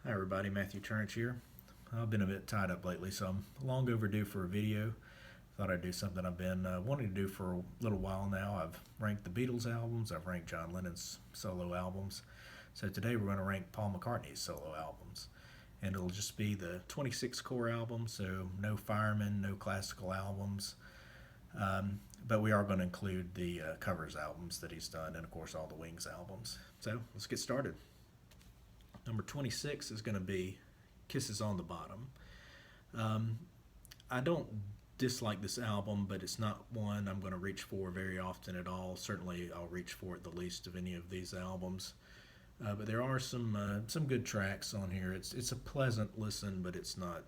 Hi everybody, Matthew Turner here. I've been a bit tied up lately, so I'm long overdue for a video. Thought I'd do something I've been wanting to do for a little while now. I've ranked the Beatles albums, I've ranked John Lennon's solo albums. So today we're going to rank Paul McCartney's solo albums. And it'll just be the 26 core albums, so no Fireman, no classical albums. But we are going to include the covers albums that he's done, and of course all the Wings albums. So let's get started. Number 26 is going to be Kisses on the Bottom. I don't dislike this album, but it's not one I'm going to reach for very often at all. Certainly I'll reach for it the least of any of these albums. But there are some good tracks on here. It's a pleasant listen, but it's not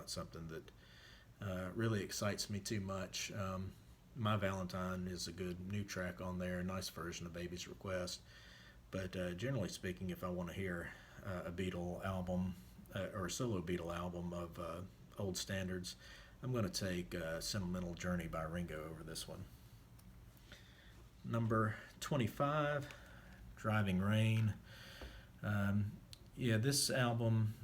something that really excites me too much. My Valentine is a good new track on there, a nice version of Baby's Request. But generally speaking, if I want to hear a Beatle album or a solo Beatle album of old standards, I'm going to take Sentimental Journey by Ringo over this one. Number 25, Driving Rain. This album,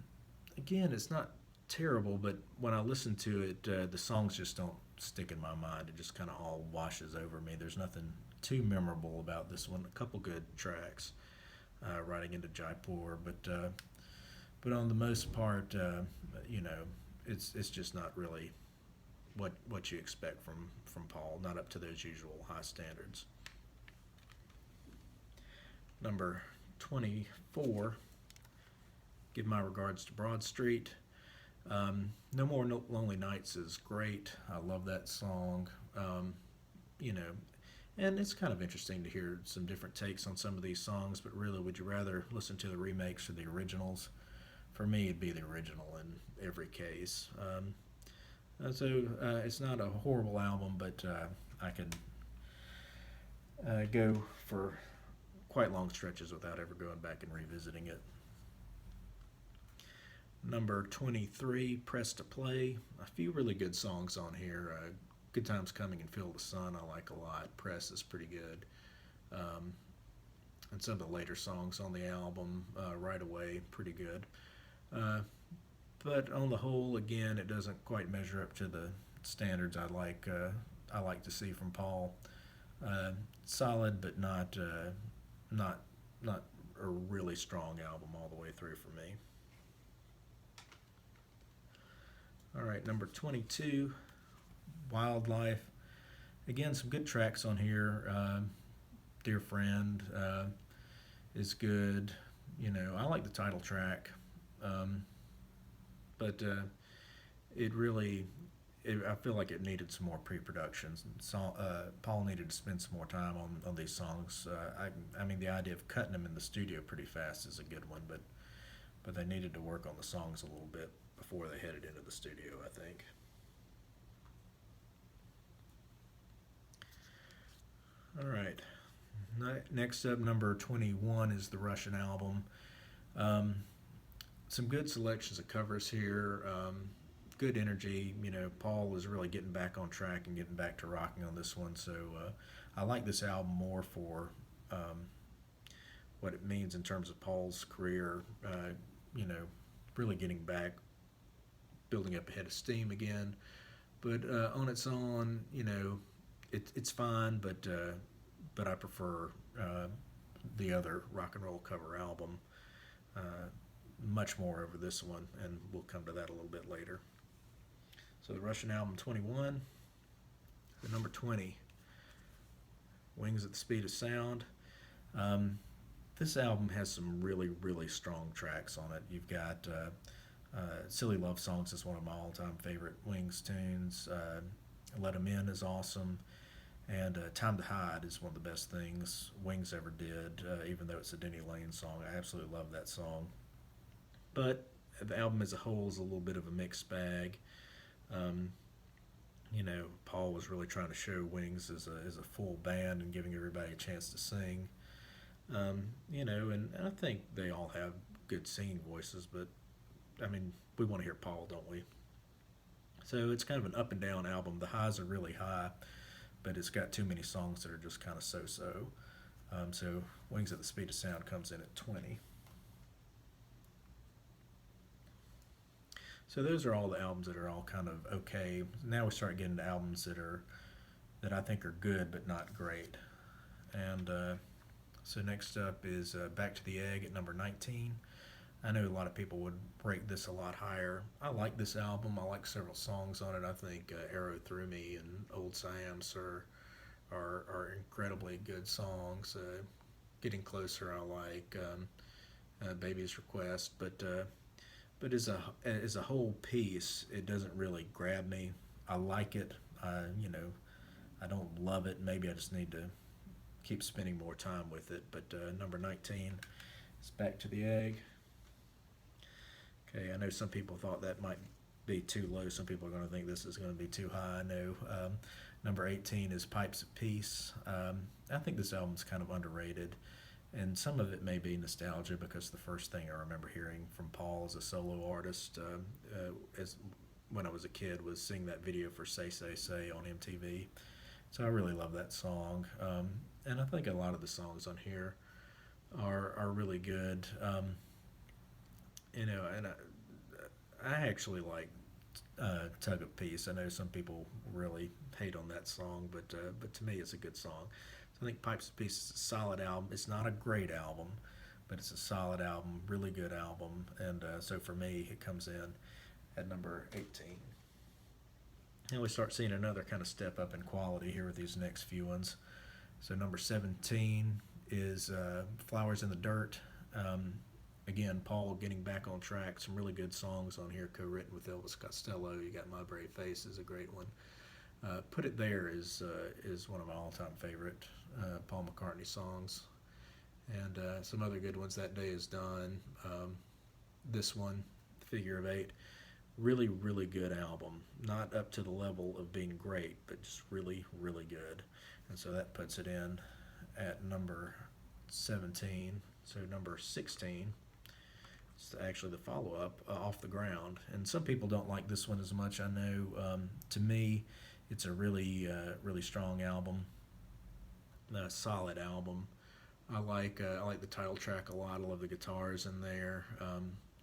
again, it's not terrible, but when I listen to it, the songs just don't stick in my mind. It just kind of all washes over me. There's nothing too memorable about this one. A couple good tracks, riding into Jaipur, but on the most part, it's just not really what you expect from Paul. Not up to those usual high standards. Number 24, Give My Regards to Broad Street. No More Lonely Nights is great. I love that song. And it's kind of interesting to hear some different takes on some of these songs, but really, would you rather listen to the remakes or the originals? For me, it'd be the original in every case. It's not a horrible album, but I could go for quite long stretches without ever going back and revisiting it. Number 23, Press to Play. A few really good songs on here. Good Times Coming and Feel the Sun I like a lot. Press is pretty good. And some of the later songs on the album, Right Away, pretty good. But on the whole, again, it doesn't quite measure up to the standards I like to see from Paul. Solid, but not a really strong album all the way through for me. All right, number 22, Wildlife. Again, some good tracks on here. Dear Friend is good. I like the title track, but I feel like it needed some more pre-production. So, Paul needed to spend some more time on these songs. I mean, the idea of cutting them in the studio pretty fast is a good one, but they needed to work on the songs a little bit before they headed into the studio, I think. All right. Next up, number 21 is the Russian album. Some good selections of covers here. Good energy. Paul was really getting back on track and getting back to rocking on this one. So I like this album more for what it means in terms of Paul's career. Really getting back, building up a head of steam again. But on its own, it's fine. But I prefer the other rock and roll cover album much more over this one, and we'll come to that a little bit later. So the Russian album 21, the number 20, Wings at the Speed of Sound. This album has some really, really strong tracks on it. You've got Silly Love Songs is one of my all-time favorite Wings tunes. Let 'Em In is awesome. And Time to Hide is one of the best things Wings ever did, even though it's a Denny Lane song. I absolutely love that song. But the album as a whole is a little bit of a mixed bag. Paul was really trying to show Wings as a full band and giving everybody a chance to sing. And I think they all have good singing voices, but I mean, we want to hear Paul, don't we? So it's kind of an up and down album. The highs are really high, but it's got too many songs that are just kind of so-so. So Wings at the Speed of Sound comes in at 20. So those are all the albums that are all kind of okay. Now we start getting to albums that I think are good but not great. And so next up is Back to the Egg at number 19. I know a lot of people would rate this a lot higher. I like this album. I like several songs on it. I think Arrow Through Me and Old Siam Sir are incredibly good songs. Getting Closer I like. Baby's Request, but as a whole piece, it doesn't really grab me. I like it. I don't love it. Maybe I just need to keep spending more time with it. But number 19 is Back to the Egg. Okay, I know some people thought that might be too low. Some people are going to think this is going to be too high. I know. Number 18 is Pipes of Peace. I think this album's kind of underrated, and some of it may be nostalgia because the first thing I remember hearing from Paul as a solo artist, as when I was a kid, was seeing that video for Say Say Say on MTV. So I really love that song, and I think a lot of the songs on here are really good. And I actually like Tug of Peace. I know some people really hate on that song, but to me it's a good song. So I think Pipes of Peace is a solid album. It's not a great album, but it's a solid album, really good album, and so for me it comes in at number 18. And we start seeing another kind of step up in quality here with these next few ones. So number 17 is Flowers in the Dirt. Again, Paul getting back on track. Some really good songs on here, co-written with Elvis Costello. You got My Brave Face is a great one. Put It There is one of my all-time favorite Paul McCartney songs. And some other good ones. That Day Is Done. This one, Figure of Eight. Really, really good album. Not up to the level of being great, but just really, really good. And so that puts it in at number 17. So number 16. It's actually the follow-up, Off the Ground. And some people don't like this one as much, I know. To me, it's a really, really strong album, a solid album. I like the title track a lot. I love the guitars in there.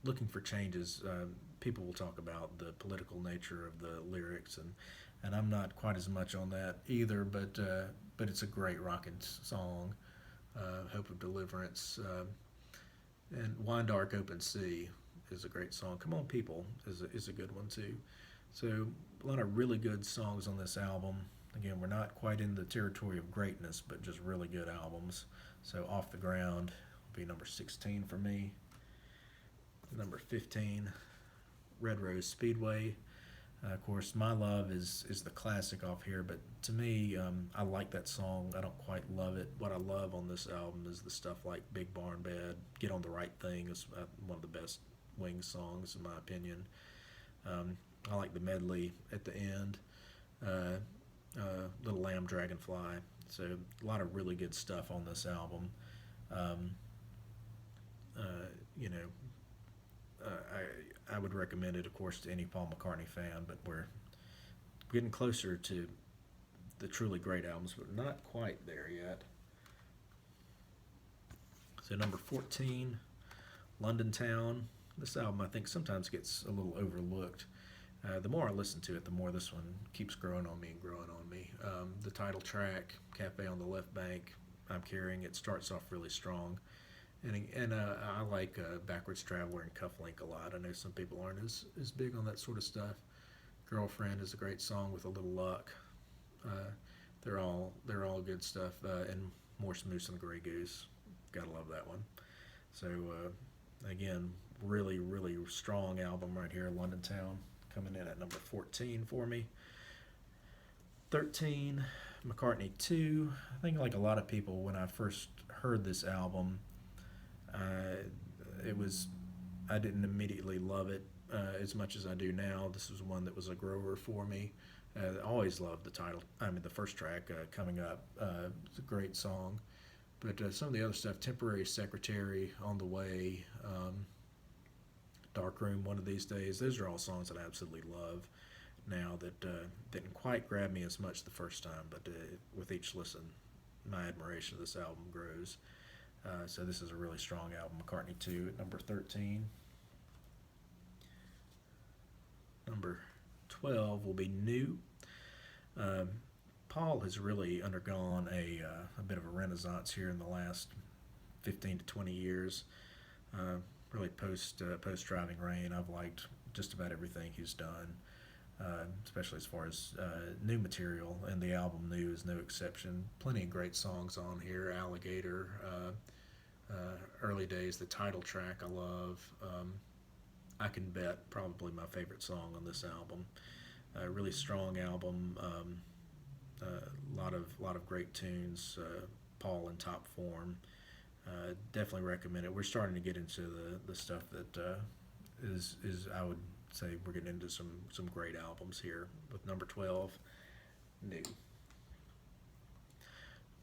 Looking for changes. People will talk about the political nature of the lyrics, and I'm not quite as much on that either. But it's a great rocking song. Hope of Deliverance. And Wine Dark Open Sea is a great song. Come On People is a good one too. So a lot of really good songs on this album. Again, we're not quite in the territory of greatness, but just really good albums. So Off the Ground will be number 16 for me. Number 15, Red Rose Speedway. Of course, My Love is the classic off here, but to me, I like that song. I don't quite love it. What I love on this album is the stuff like Big Barn Bed, Get on the Right Thing is one of the best Wings songs in my opinion. I like the medley at the end, Little Lamb Dragonfly. So a lot of really good stuff on this album. You know, I would recommend it, of course, to any Paul McCartney fan, but we're getting closer to the truly great albums, but not quite there yet. So number 14, London Town. This album, I think, sometimes gets a little overlooked. The more I listen to it, the more this one keeps growing on me and growing on me. The title track, Cafe on the Left Bank, I'm Carrying It, starts off really strong. And I like Backwards Traveler and Cufflink a lot. I know some people aren't as big on that sort of stuff. Girlfriend is a great song with a little luck. They're all good stuff. And More Moose and Grey Goose. Gotta love that one. So again, really, really strong album right here, London Town, coming in at number 14 for me. 13, McCartney II. I think like a lot of people, when I first heard this album, I didn't immediately love it as much as I do now. This was one that was a grower for me. I always loved the first track, Coming Up. It's a great song. But some of the other stuff, Temporary Secretary, On the Way, Dark Room, One of These Days, those are all songs that I absolutely love now that didn't quite grab me as much the first time, but with each listen, my admiration of this album grows. So this is a really strong album, McCartney II at number 13. Number 12 will be New. Um, Paul has really undergone a bit of a renaissance here in the last 15 to 20 years. Uh, Really post Driving Rain, I've liked just about everything he's done, especially as far as new material, and the album New is no exception. Plenty of great songs on here. Alligator, Early Days, the title track I love. I Can Bet, probably my favorite song on this album. Really strong album. Lot of great tunes. Paul in top form. Definitely recommend it. We're starting to get into the stuff that is I would say we're getting into some great albums here with number 12, New.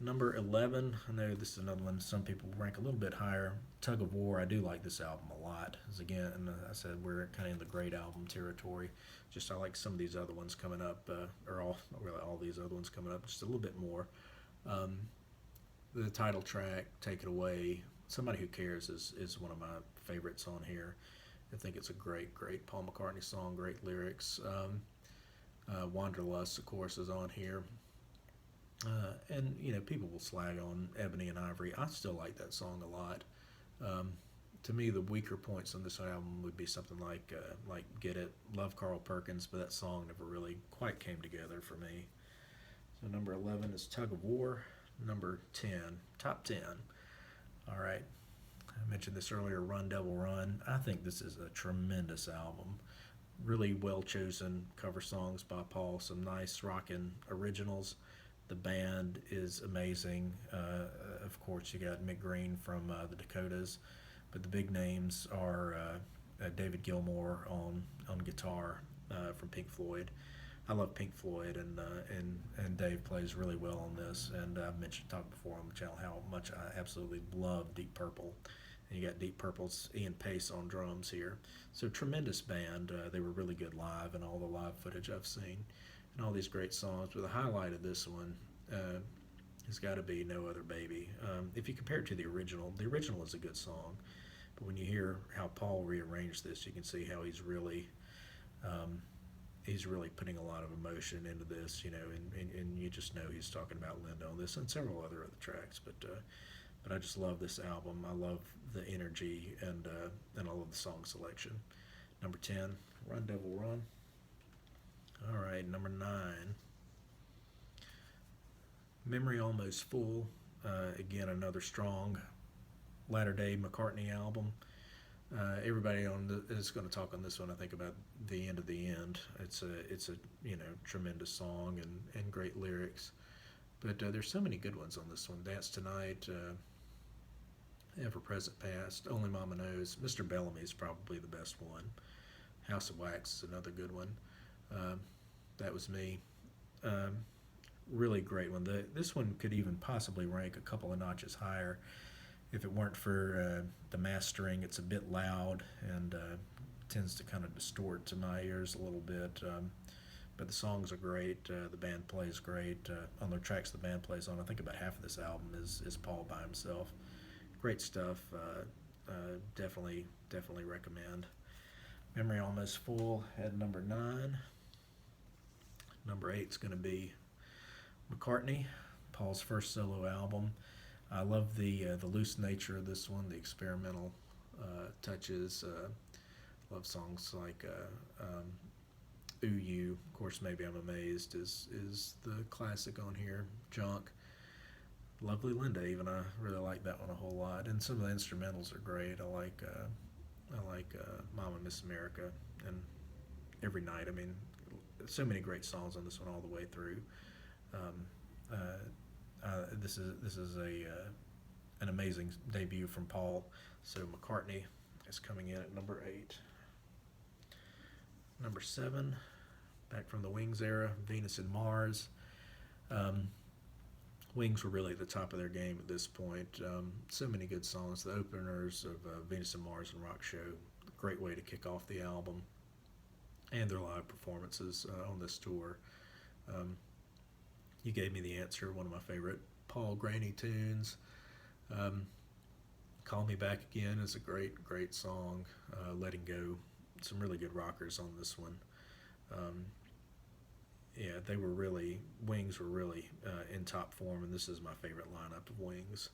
Number 11, I know this is another one some people rank a little bit higher. Tug of War, I do like this album a lot. As again, I said we're kind of in the great album territory. Just I like some of these other ones coming up, or all really all these other ones coming up, just a little bit more. Um, the title track, Take It Away, Somebody Who Cares is one of my favorites on here. I think it's a great Paul McCartney song, great lyrics. Wanderlust, of course, is on here. And people will slag on Ebony and Ivory. I still like that song a lot. Um, to me, the weaker points on this album would be something like Get It, love Carl Perkins, but that song never really quite came together for me. So number 11 is Tug of War. Number 10, top 10. All right, I mentioned this earlier, Run Devil Run. I think this is a tremendous album. Really well chosen cover songs by Paul. Some nice rockin' originals. The band is amazing. Of course, you got Mick Green from the Dakotas, but the big names are David Gilmour on guitar from Pink Floyd. I love Pink Floyd, and Dave plays really well on this. And I've talked before on the channel how much I absolutely love Deep Purple. And you got Deep Purple's Ian Pace on drums here. So tremendous band. They were really good live, and all the live footage I've seen, and all these great songs. But the highlight of this one has got to be No Other Baby. If you compare it to the original is a good song. But when you hear how Paul rearranged this, you can see how he's really putting a lot of emotion into this, and you just know he's talking about Linda on this and several other tracks. But I just love this album. I love the energy and all of the song selection. Number 10, Run Devil Run. All right, number 9, Memory Almost Full. Again, another strong latter-day McCartney album. Everybody is going to talk on this one, I think, about The End of the End. It's a tremendous song and great lyrics. But there's so many good ones on this one. Dance Tonight, Ever Present Past, Only Mama Knows. Mr. Bellamy is probably the best one. House of Wax is another good one. That Was Me. Really great one. This one could even possibly rank a couple of notches higher if it weren't for the mastering. It's a bit loud and tends to kind of distort to my ears a little bit. But the songs are great. The band plays great. On the tracks the band plays on, I think about half of this album is Paul by himself. Great stuff. Definitely recommend. Memory Almost Full at number 9. Number 8 is going to be McCartney, Paul's first solo album. I love the loose nature of this one, the experimental touches. Love songs like Ooh You. Of course, Maybe I'm Amazed is the classic on here. Junk. Lovely Linda, even I really like that one a whole lot. And some of the instrumentals are great. I like Mama Miss America and Every Night. I mean, so many great songs on this one all the way through. This is an amazing debut from Paul. So McCartney is coming in at number 8. Number 7, back from the Wings era, Venus and Mars. Wings were really at the top of their game at this point. So many good songs. The openers of Venus and Mars and Rock Show, great way to kick off the album, and their live performances on this tour. You Gave Me the Answer, one of my favorite Paul Graney tunes. Call Me Back Again is a great song. Letting Go, some really good rockers on this one. Yeah, they were really Wings were really in top form, and this is my favorite lineup of Wings.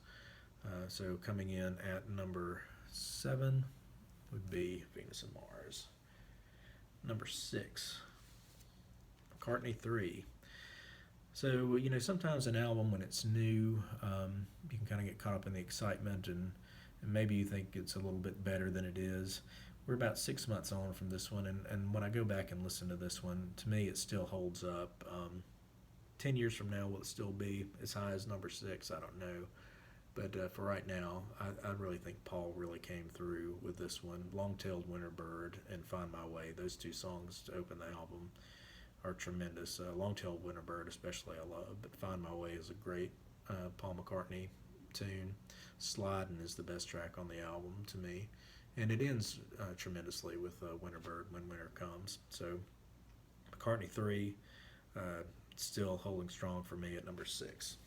So coming in at number 7 would be Venus and Mars. Number 6, McCartney III. So, sometimes an album, when it's new, you can kind of get caught up in the excitement, and maybe you think it's a little bit better than it is. We're about 6 months on from this one, and when I go back and listen to this one, to me, it still holds up. 10 years from now, will it still be as high as number 6? I don't know. But for right now, I really think Paul really came through with this one. Long-Tailed Winter Bird and Find My Way, those two songs to open the album are tremendous. Long-Tailed Winter Bird especially I love, but Find My Way is a great Paul McCartney tune. Slidin' is the best track on the album to me. And it ends tremendously with Winter Bird, When Winter Comes. So McCartney III still holding strong for me at number 6.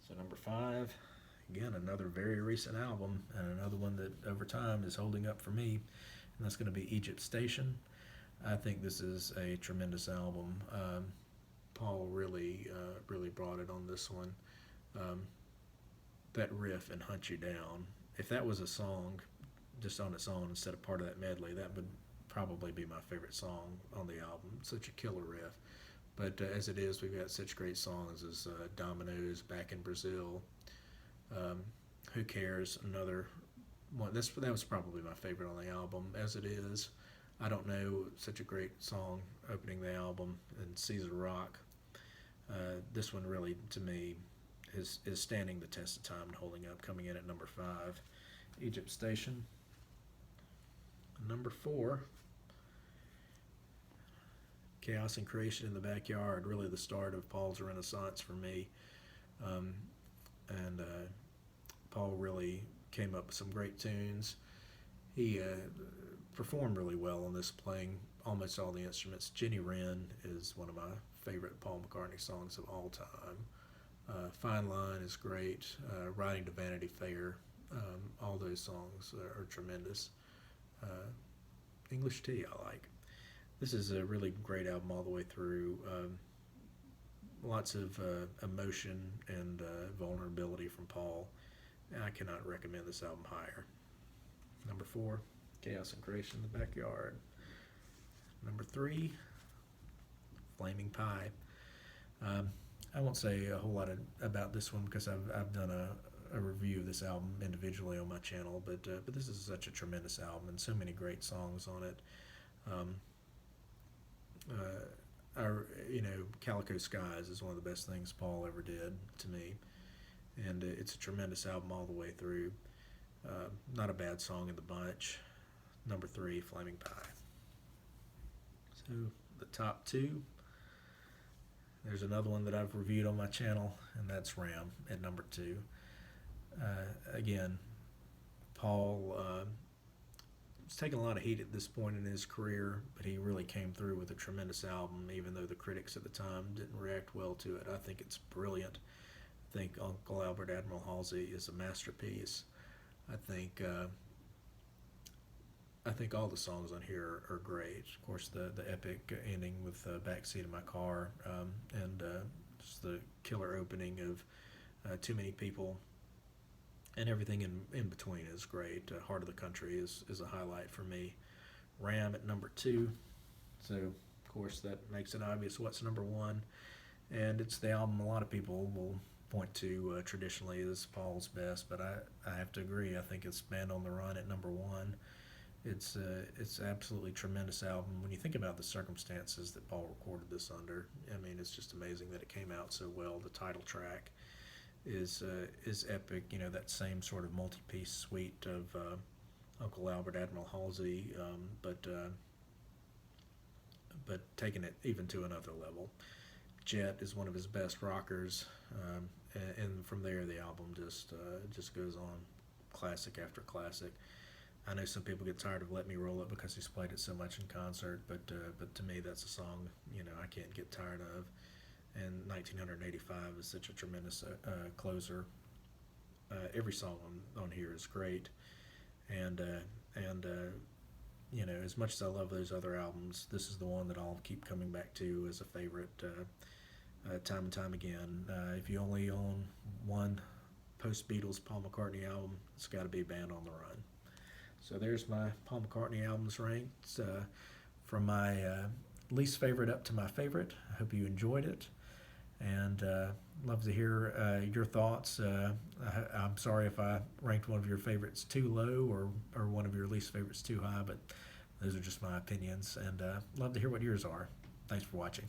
So number 5, again, another very recent album, and another one that over time is holding up for me, and that's going to be Egypt Station. I think this is a tremendous album. Paul really brought it on this one. That riff and Hunt You Down, if that was a song just on its own instead of part of that medley, that would probably be my favorite song on the album. Such a killer riff. But as it is, we've got such great songs as Dominoes, Back in Brazil, Who Cares, another one. That was probably my favorite on the album. As it is, I Don't Know, such a great song opening the album, and Caesar Rock. This one really, to me, is standing the test of time and holding up, coming in at number 5. Egypt Station. Number 4. Chaos and Creation in the Backyard, really the start of Paul's renaissance for me. And Paul really came up with some great tunes. He performed really well on this, playing almost all the instruments. Jenny Wren is one of my favorite Paul McCartney songs of all time. Fine Line is great. Riding to Vanity Fair, all those songs are tremendous. English Tea I like. This is a really great album all the way through. Lots of emotion and vulnerability from Paul. I cannot recommend this album higher. Number 4, Chaos and Creation in the Backyard. Number 3, Flaming Pie. I won't say a whole lot about this one because I've done a review of this album individually on my channel, but this is such a tremendous album and so many great songs on it. Calico Skies is one of the best things Paul ever did to me, and it's a tremendous album all the way through. Not a bad song in the bunch. Number 3, Flaming Pie. So the top 2, there's another one that I've reviewed on my channel, and that's Ram at number 2. Again, Paul was taking a lot of heat at this point in his career, but he really came through with a tremendous album, even though the critics at the time didn't react well to it. I think it's brilliant. I think Uncle Albert Admiral Halsey is a masterpiece. I think all the songs on here are great. Of course, the epic ending with Backseat of My Car, and just the killer opening of Too Many People, and everything in between is great. Heart of the Country is a highlight for me. Ram at number 2. So, of course, that makes it obvious what's number 1. And it's the album a lot of people will point to traditionally as Paul's best, but I have to agree. I think it's Band on the Run at number 1. It's absolutely tremendous album. When you think about the circumstances that Paul recorded this under, I mean, it's just amazing that it came out so well. The title track is epic. That same sort of multi-piece suite of Uncle Albert Admiral Halsey, but taking it even to another level. Jet is one of his best rockers, and from there the album just goes on, classic after classic. I know some people get tired of Let Me Roll It because he's played it so much in concert, but to me that's a song I can't get tired of. And 1985 is such a tremendous closer. Every song on here is great, and as much as I love those other albums, this is the one that I'll keep coming back to as a favorite time and time again. If you only own one post Beatles Paul McCartney album, it's got to be Band on the Run. So there's my Paul McCartney albums ranked from my least favorite up to my favorite. I hope you enjoyed it, and love to hear your thoughts. I'm sorry if I ranked one of your favorites too low or one of your least favorites too high, but those are just my opinions, and love to hear what yours are. Thanks for watching.